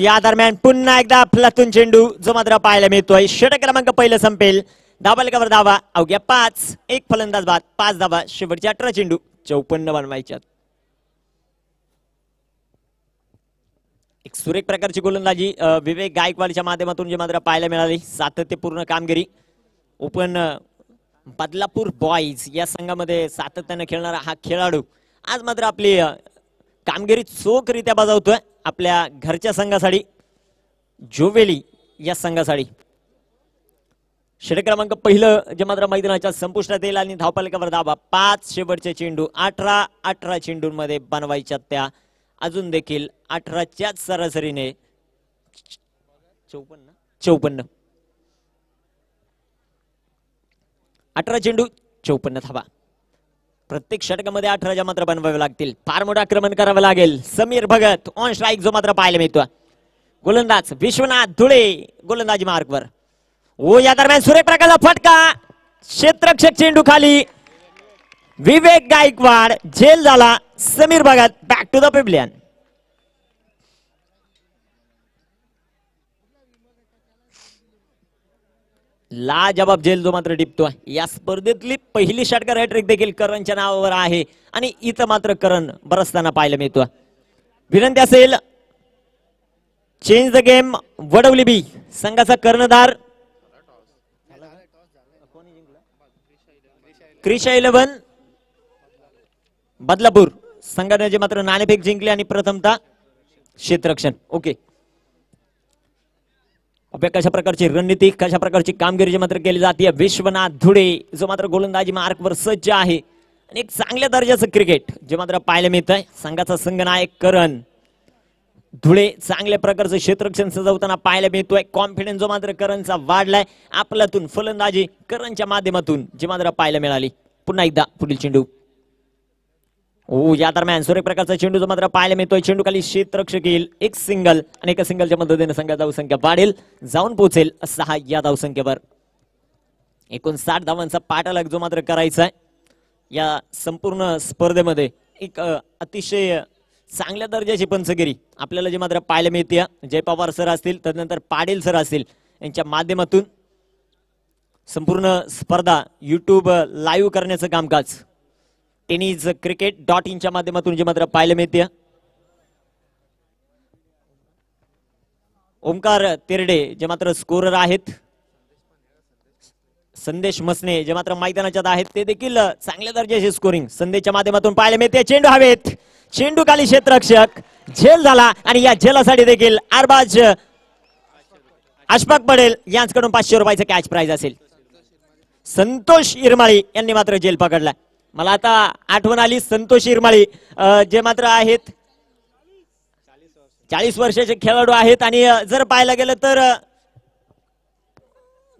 या दरम्यान पुन्हा एकदा फ्लातून चेंडू जो मात्र पाहायला मिळतोय. षटक क्रमांक पहिलं संपेल. धावफलकावर धावा अवघ्या 5, एक फलंदाज बाद, 5 धावा, शेवटचे 18 चेंडू, 54 बनवायच्यात. एक सुरेख प्रकारची गोलंदाजी विवेक गायकवाडच्या माध्यमातून जे मात्र पाहायला मिळाली. सातत्यपूर्ण कामगिरी. ओपन बदलापूर बॉईज या संघामध्ये सातत्याने खेळणारा हा खेळाडू आज मात्र आपली कामगिरी चोखरित्या बजावतोय आपल्या घरच्या संघासाठी, जोवेली या संघासाठी. षटक क्रमांक पहिलं जे मात्र मैदानाच्या संपुष्टात येईल आणि धावफलकावर धावा 5, शेवटचे चेंडू 18 चेंडूंमध्ये बनवायच्या त्या. अजून देखील 18च्याच सरासरीने 54 18 चेंडू 54 धावा. प्रत्येक षटकामध्ये 18 मात्र बनवावे लागतील. फार मोठं आक्रमण करावं लागेल. समीर भगत ऑन स्ट्राईक जो मात्र पाहायला मिळतो. गोलंदाज विश्वनाथ धुळे गोलंदाजी मार्कवर. या दरम्यान सुरेख प्रकारचा फटका, क्षेत्ररक्षक चेंडू खाली, विवेक गायकवाड झेल झाला. Sameer Bhagat back to the pavilion. लाजबाब झेल जो मात्र टिपतो. या स्पर्धेतली पहिली षटकार हॅट्रिक देखील करणच्या नावावर आहे आणि इथं मात्र करण बरसताना पाहायला मिळतो. विनंती असेल चेंज द गेम. वडवली बी संघाचा कर्णधार क्रिशा 11 बदलापूर संघाने जे मात्र नाणेफेक जिंकली आणि प्रथमतः क्षेत्ररक्षण. ओके, कशा प्रकारची रणनीती, कशा प्रकारची कामगिरी जे मात्र केली जाते. विश्वनाथ धुळे जो मात्र गोलंदाजी मार्कवर सज्ज आहे आणि एक चांगल्या दर्जाचं क्रिकेट जे मात्र पाहायला मिळत आहे. संघाचा संघनायक करण धुळे चांगल्या प्रकारचं क्षेत्ररक्षण सजवताना पाहायला मिळतोय. कॉन्फिडन्स जो मात्र करणचा वाढलाय. आपल्यातून फलंदाजी करणच्या माध्यमातून जे मात्र पाहायला मिळाली. पुन्हा एकदा पुढील चेंडू. या दरम्यान सुरेख प्रकारचा चेंडू जो मात्र पाहायला मिळतोय. चेंडू खाली क्षेत्ररक्षक येईल. एक सिंगल आणि एका सिंगलच्या मदतीने संघाचा धावसंख्या वाढेल, जाऊन पोहोचेल 6 या धावसंख्येवर. 59 धावांचा पाठलाग जो मात्र करायचा आहे या संपूर्ण स्पर्धेमध्ये. एक अतिशय चांगल्या दर्जाची पंचगिरी आपल्याला जे मात्र पाहायला मिळते. जय पवार सर असतील, तदनंतर पाटील सर असतील, यांच्या माध्यमातून संपूर्ण स्पर्धा युट्यूब लाईव्ह करण्याचं कामकाज टेनिस cricket.in च्या माध्यमातून जे मात्र पाहायला मिळते. ओमकार तेरडे जे मात्र स्कोरर आहेत. संदेश मसने जे मात्र मैदानाच्यात आहेत, ते देखील चांगल्या दर्जाचे स्कोरिंग संदेशच्या माध्यमातून पाहायला मिळते. चेंडू हवेत, चेंडू खाली क्षेत्ररक्षक, झेल झाला आणि या झेलासाठी देखील अरबाज अशफाक पटेल यांच्याकडून 500 रुपयाचं कॅच प्राइज असेल. संतोष इरमाळी यांनी मात्र झेल पकडला. मला आता आठवण आली, संतोष इरमाळी जे मात्र आहेत 40 वर्षाचे खेळाडू आहेत. आणि जर पाहायला गेलं तर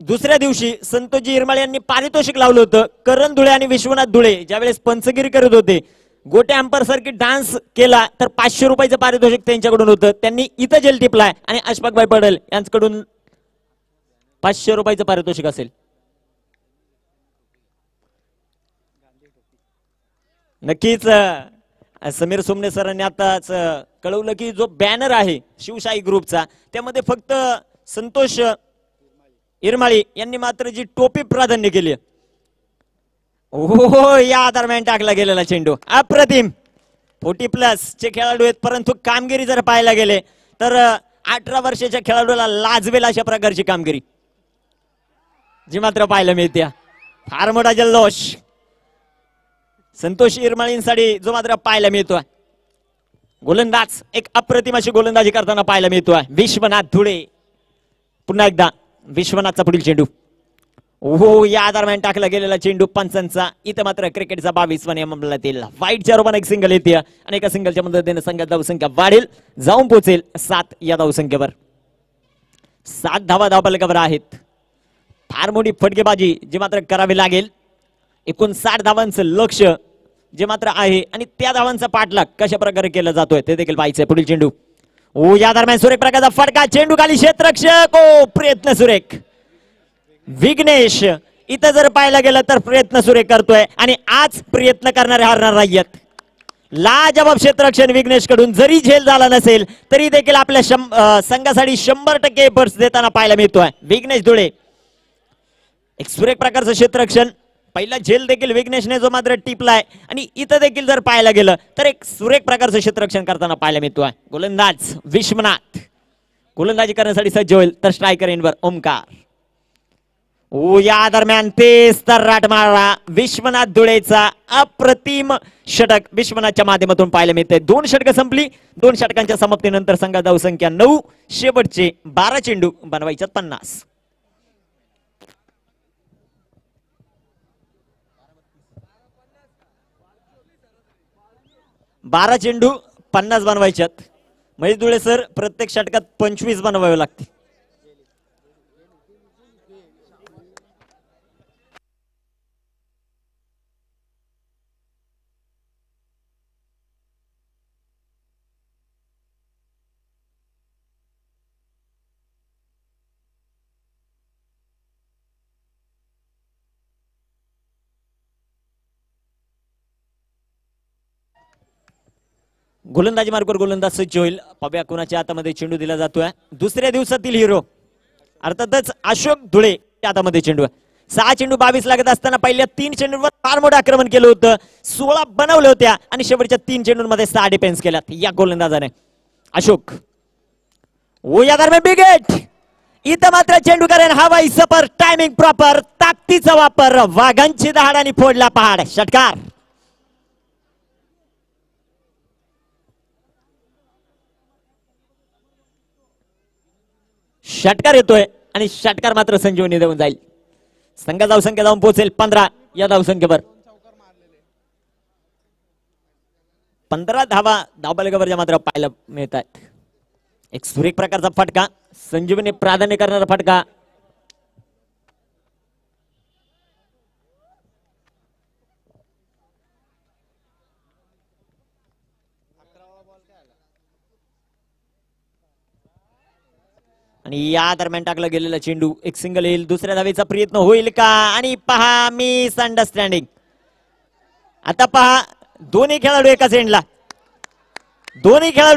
दुसऱ्या दिवशी संतोषजी इरमाळी यांनी पारितोषिक लावलं होतं. करण धुळे आणि विश्वनाथ धुळे ज्यावेळेस पंचगिरी करत होते, गोटे अंपायर सारखी डान्स केला तर 500 रुपयाचं पारितोषिक त्यांच्याकडून होतं. त्यांनी इथं जेल टिपलाय आणि अशफाकभाई पटेल यांच्याकडून 500 रुपयाचं पारितोषिक असेल. नक्कीच समीर सोमने सरांनी आताच कळवलं की जो बॅनर आहे शिवशाही ग्रुपचा, त्यामध्ये फक्त संतोष इरमाळी यांनी मात्र जी टोपी प्राधान्य केली. हो, या दरम्यान टाकला गेलेला चेंडू अप्रतिम. 40+ चे खेळाडू आहेत, परंतु कामगिरी जर पाहायला गेले तर 18 वर्षाच्या खेळाडूला लाजवेल अशा प्रकारची कामगिरी जी मात्र पाहायला मिळते. फार मोठा जल्लोष संतोष इरमाळींसाठी जो मात्र पाहायला मिळतोय. गोलंदाज एक अप्रतिम अशी गोलंदाजी करताना पाहायला मिळतोय विश्वनाथ धुळे. पुन्हा एकदा विश्वनाथचा पुढील चेंडू. या दरम्यान टाकला गेलेला चेंडू पंचांचा. इथं मात्र क्रिकेटचा 22वा नियम अंमलातील. वाईटच्या रूपाने एक सिंगल येते आणि एका सिंगलच्या मदतीने संघात धावसंख्या वाढेल, जाऊन पोहोचेल 7 या धावसंख्येवर. 7 धावा धावफलकावर आहेत. फार मोठी फटकेबाजी जी मात्र करावी लागेल. 59 धावांचं लक्ष जे मात्र आहे आणि त्या धावांचा पाठलाग कशा प्रकारे केला जातोय ते देखील पाहायचंय. पुढील चेंडू. या दरम्यान सुरेख प्रकारचा फटका, चेंडू खाली क्षेत्ररक्षक. प्रयत्न सुरेख. विघ्नेश इथं जर पाहायला गेलं तर प्रयत्न सुरेख करतोय आणि आज प्रयत्न करणारे हारणार नाहीयेत. लाजबाब क्षेत्ररक्षण विघ्नेश कडून. जरी झेल झाला नसेल तरी देखील आपल्या संघासाठी 100% एफर्ट्स देताना पाहायला मिळतोय विघ्नेश धुळे. एक सुरेख प्रकारचं क्षेत्ररक्षण. पहिला झेल देखील विघ्नेशने जो मात्र टिपलाय आणि इथं देखील जर पाहायला गेलं तर एक सुरेख प्रकारचं क्षेत्ररक्षण करताना पाहायला मिळतोय. गोलंदाज विश्वनाथ गोलंदाजी करण्यासाठी सज्ज होईल तर स्ट्रायकर एंडवर ओमकार. या दरम्यान तेच तर राट मारला विश्वनाथ धुळेचा. अप्रतिम षटक विश्वनाथच्या माध्यमातून पाहायला मिळते. 2 षटकं संपली. 2 षटकांच्या समाप्तीनंतर संघात धावसंख्या 9. शेवटचे 12 चेंडू बनवायच्यात 50. 12 चेंडू 50 बनवायच्यात. महेश धुळे सर प्रत्येक षटकात 25 बनवावे लागते. गोलंदाजी मार्गावर गोलंदाज सज्ज होईल. पाहूया कोणाच्या हातामध्ये चेंडू दिला जातोय. दुसऱ्या दिवसातील हिरो अर्थातच अशोक धुळे हातामध्ये चेंडू. 6 चेंडू 22 लागत असताना पहिल्या 3 चेंडूंवर फार मोठं आक्रमण केलं होतं. 16 बनवल्या होत्या आणि शेवटच्या 3 चेंडूंमध्ये 6 डिफेन्स केल्यात या गोलंदाजाने. अशोक. या दरम्यान बिग हिट. इथं मात्र चेंडू करेन हवाई सपर टायमिंग प्रॉपर ताकदीचा वापर वाघांची दहाड आणि फोडला पहाड षटकार. षटकार येतोय आणि षटकार मात्र संजीवनी देऊन जाईल. संघ धावसंख्या जाऊन पोहोचेल 15 या धावसंख्येवर. 15 धावा धावबालकावरच्या मात्र पाहायला मिळतात. एक सुरेख प्रकारचा फटका संजीवनी प्राधान्य करणारा फटका. आणि या दरम्यान टाकला गेलेला चेंडू एक सिंगल येईल. दुसऱ्या धावेचा प्रयत्न होईल का आणि पहा मिस अंडरस्टँडिंग. आता पहा दोन्ही खेळाडू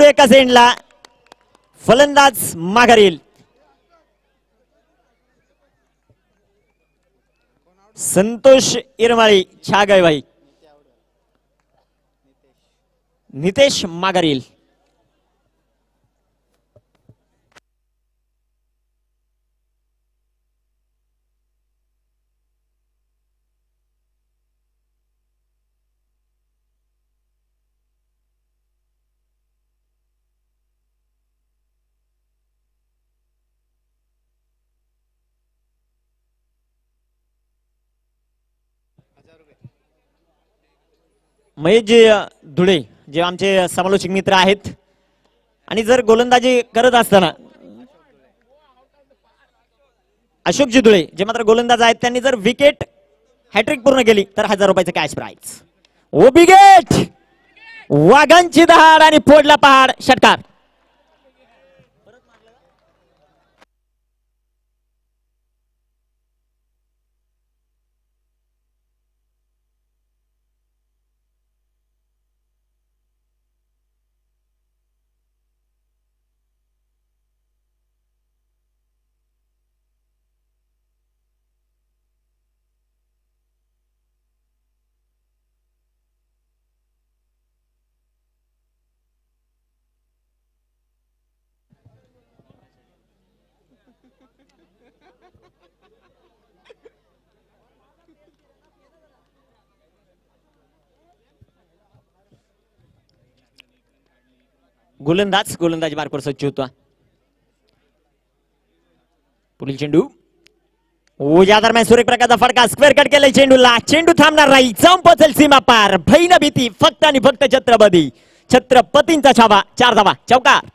एकाच एंडला फलंदाज माघार येईल. संतोष इरमाळी छागयभाई नितेश माघार येईल. महेशजी धुळे जे आमचे समालोचक मित्र आहेत आणि जर गोलंदाजी करत असताना अशोकजी धुळे जे मात्र गोलंदाज आहेत त्यांनी जर विकेट हॅट्रिक पूर्ण केली तर 1000 रुपयाचं कॅश प्राइज. ओबिगेट वाघांची दहाड आणि फोडला पहाड षटकार. गोलंदाजी मार्कवर सज्ज होता. पुढील चेंडू या दरम्यान सुरेख प्रकारचा फटका स्क्वेअर कट केलाय चेंडूला. चेंडू थांबणार नाही जाऊन पोहोचेल सीमा पार. भय न भीती फक्त आणि फक्त छत्रपतींचा छावा. 4 धावा चौकार.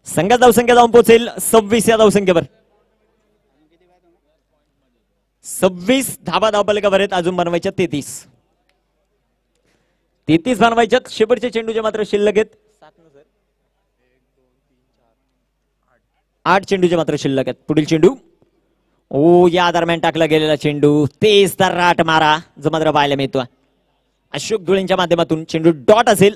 संघ धावसंख्या जाऊन पोहोचेल 26 या धावसंख्येवर. 26 धाबा धावबालकावर आहेत. अजून बनवायच्या 33 बनवायच्यात. शेवटचे चेंडूचे मात्र शिल्लक आहेत 8 चेंडूचे मात्र शिल्लक आहेत. पुढील चेंडू या दरम्यान टाकला गेलेला चेंडू तेज तर राट मारा जो मात्र पाहायला मिळतो. अशोक धुळेंच्या माध्यमातून चेंडू डॉट असेल.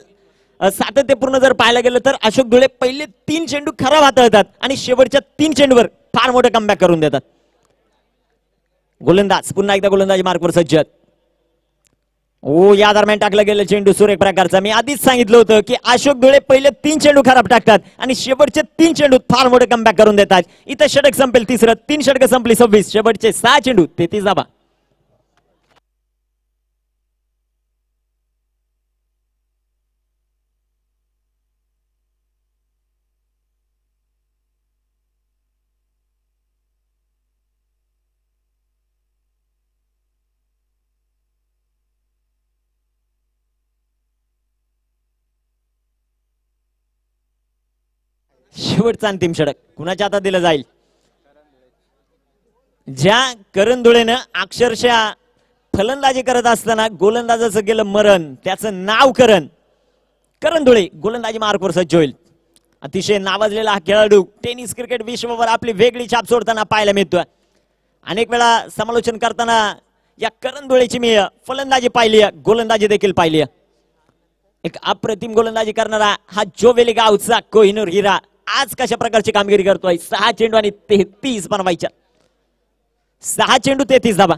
सातत्यपूर्ण जर पाहायला गेलं तर अशोक धुळे पहिले 3 चेंडू खराब हाताळतात आणि शेवटच्या 3 चेंडूवर फार मोठं कमबॅक करून देतात. गोलंदाज पुन्हा एकदा गोलंदाजी मार्कवर सज्ज. या दरम्यान टाकला गेलं चेंडू सुरेख प्रकारचा. मी आधीच सांगितलं होतं की अशोक धुळे पहिले 3 चेंडू खराब टाकतात आणि शेवटचे 3 चेंडू फार मोठे कमबॅक करून देतात. इथं षटक संपेल तिसरं. 3 षटक संपली 26. शेवटचे 6 चेंडू 33 धावा. शेवटचा अंतिम षटक कुणाच्या हातात दिलं जाईल. ज्या करण धुळेनं अक्षरशः फलंदाजी करत असताना गोलंदाजाचं गेलं मरण त्याचं नाव करण धुळे गोलंदाजी मार्कवर सज्ज होईल. अतिशय नावाजलेला हा खेळाडू टेनिस क्रिकेट विश्वभर आपली वेगळी छाप सोडताना पाहायला मिळतोय. अनेक वेळा समालोचन करताना या करण धुळेची मी फलंदाजी पाहिली गोलंदाजी देखील पाहिली. एक अप्रतिम गोलंदाजी करणारा हा जोवेली गावचा कोहिनूर हिरा आज कशा प्रकारची कामगिरी करतोय. 6 चेंडू आणि 33 बनवायच्या. 6 चेंडू 33 धावा.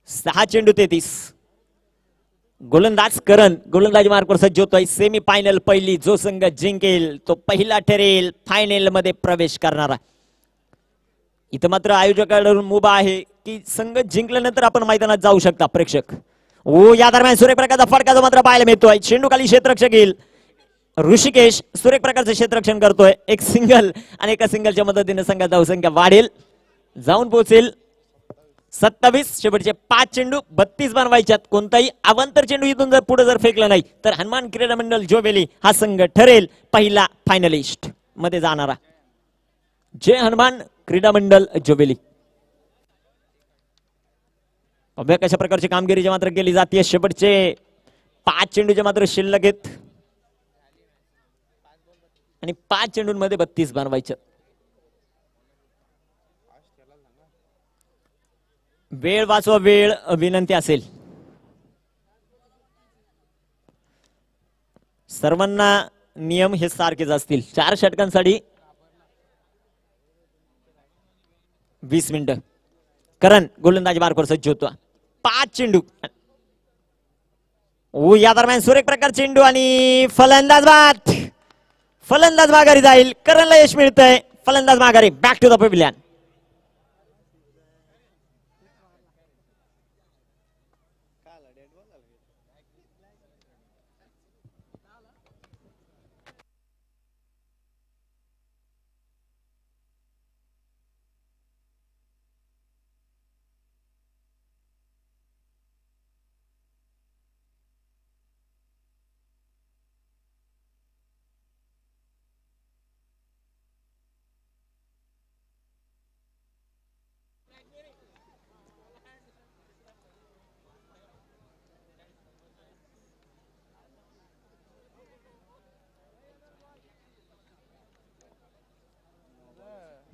6 चेंडू 33. गोलंदाज करण गोलंदाजी मार्कवर सज्ज होतोय. सेमी फायनल पहिली जो संघ जिंकेल तो पहिला ठरेल फायनल मध्ये प्रवेश करणारा. इथं मात्र आयोजकांकडून मुभा आहे की संघ जिंकल्यानंतर आपण मैदानात जाऊ शकता प्रेक्षक. ओ या दरम्यान सुरेख प्रकारचा फटका जो मात्र पाहायला मिळतोय. चेंडू खाली क्षेत्ररक्षक येईल. ऋषिकेश सुरेख प्रकारचं क्षेत्ररक्षण करतोय. एक सिंगल आणि एका सिंगलच्या मदतीने संघाचा धावसंख्या वाढेल, जाऊन पोहोचेल 27. शेवटचे 5 चेंडू 32 बनवायच्यात. कोणताही अवांतर चेंडू इथून जर पुढे जर फेकला नाही तर हनुमान क्रीडा मंडळ जोवेली हा संघ ठरेल पहिला फायनलिस्ट मध्ये जाणारा. जय हनुमान क्रीडा मंडळ जोवेली. अभ्या कशा प्रकारची कामगिरी मात्र केली जाते. शेवटचे 5 चेंडूचे मात्र शिल्लक आहेत आणि 5 चेंडूंमध्ये 32 बनवायचे. वेळ वाचवा वेळ विनंती असेल सर्वांना. नियम हे सारखेच असतील. 4 षटकांसाठी 20 मिनिटं. करण गोलंदाजी मार्कवर सज्ज होतो. 5 चेंडू. ओ या दरम्यान सुरेख प्रकार चेंडू आणि फलंदाज बाद. फलंदाज माघारी जाईल. करणला यश मिळतंय. फलंदाज माघारी. Back to the pavilion.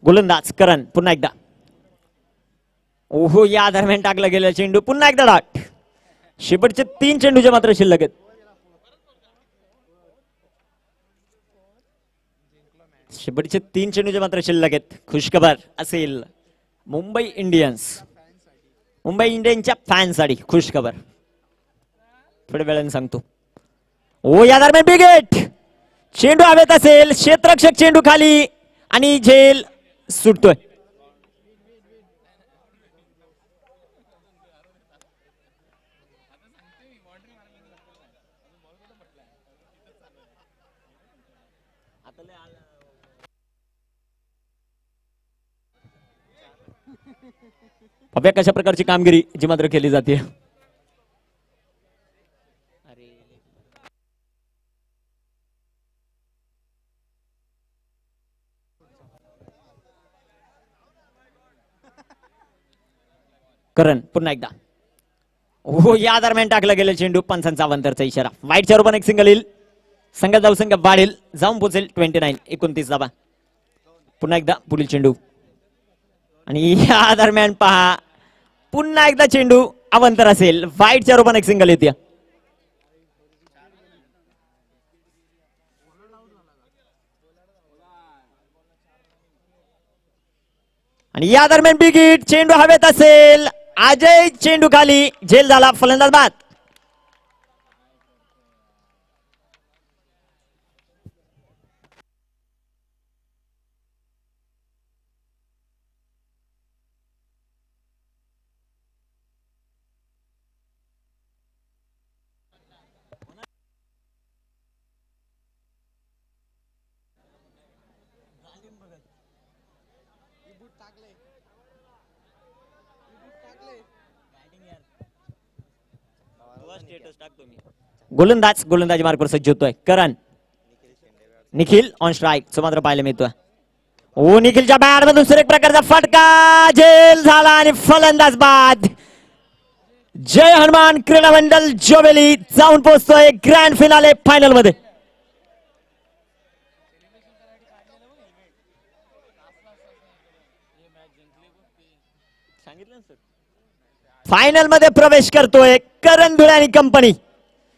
गोलंदाज करण पुन्हा एकदा. ओहो या दरम्यान टाकला गेलेला चेंडू पुन्हा एकदा डाट. शेवटचे 3 चेंडूचे मात्र शिल्लक आहेत. शेवटचे 3 चेंडूचे मात्र शिल्लक आहेत. खुशखबर असेल मुंबई इंडियन्सच्या फॅनसाठी खुशखबर. थोड्या वेळाने सांगतो. ओ या दरम्यान बिग हिट. चेंडू हवेत असेल. क्षेत्ररक्षक चेंडू खाली आणि झेल सुटतोय. अभ्या कशा प्रकारची कामगिरी जी मात्र केली जाते. करण पुन्हा एकदा. हो या दरम्यान टाकला गेला चेंडू. पंचांचा अवांतरचा इशारा. वाईटच्या रूपाने एक सिंगल येईल. संघात धावसंख्या वाढेल, जाऊन पोहोचेल 29 धावा. पुन्हा एकदा पुढील चेंडू आणि या दरम्यान पहा पुन्हा एकदा चेंडू अवांतर असेल. वाईटच्या रूपाने एक सिंगल येते. आणि या दरम्यान बिग हिट. चेंडू हवेत असेल. अजय चेंडू खाली. झेल झाला. फलंदाज बाद. गोलंदाजी मार्कवर सज्ज होतोय. करण. निखिल ऑन स्ट्राईक चं मात्र पाहायला मिळतोय. ओ निखिलच्या बॅट मधून दुसऱ्या प्रकारचा फटका. झेल झाला आणि फलंदाज बाद. जय हनुमान क्रीडा मंडळ जोवेली जाऊन पोहोचतोय ग्रँड फिनाले फायनल मध्ये. फायनल मध्ये प्रवेश करतोय करण धुळे आणि कंपनी.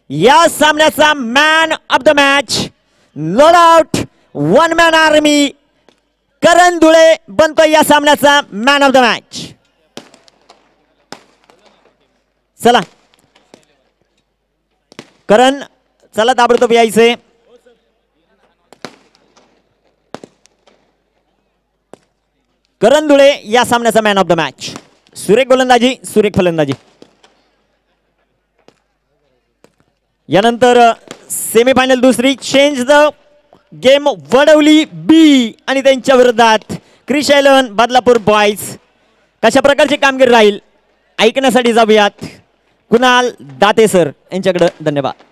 या सामन्याचा man of the match, no doubt one man army, Karan Dhule बनतोय या सामन्याचा मॅन ऑफ द मॅच. चला करण चला ताबडतोब यायचे. करण धुळे या सामन्याचा मॅन ऑफ द मॅच. सुरेख गोलंदाजी, सुरेख फलंदाजी. यानंतर सेमीफायनल दुसरी change the game Wadavali B आणि त्यांच्या विरोधात क्रिश एलन बदलापूर बॉयज. कशा प्रकारची कामगिरी राहील ऐकण्यासाठी जाऊयात कुणाल दाते सर यांच्याकडे. धन्यवाद.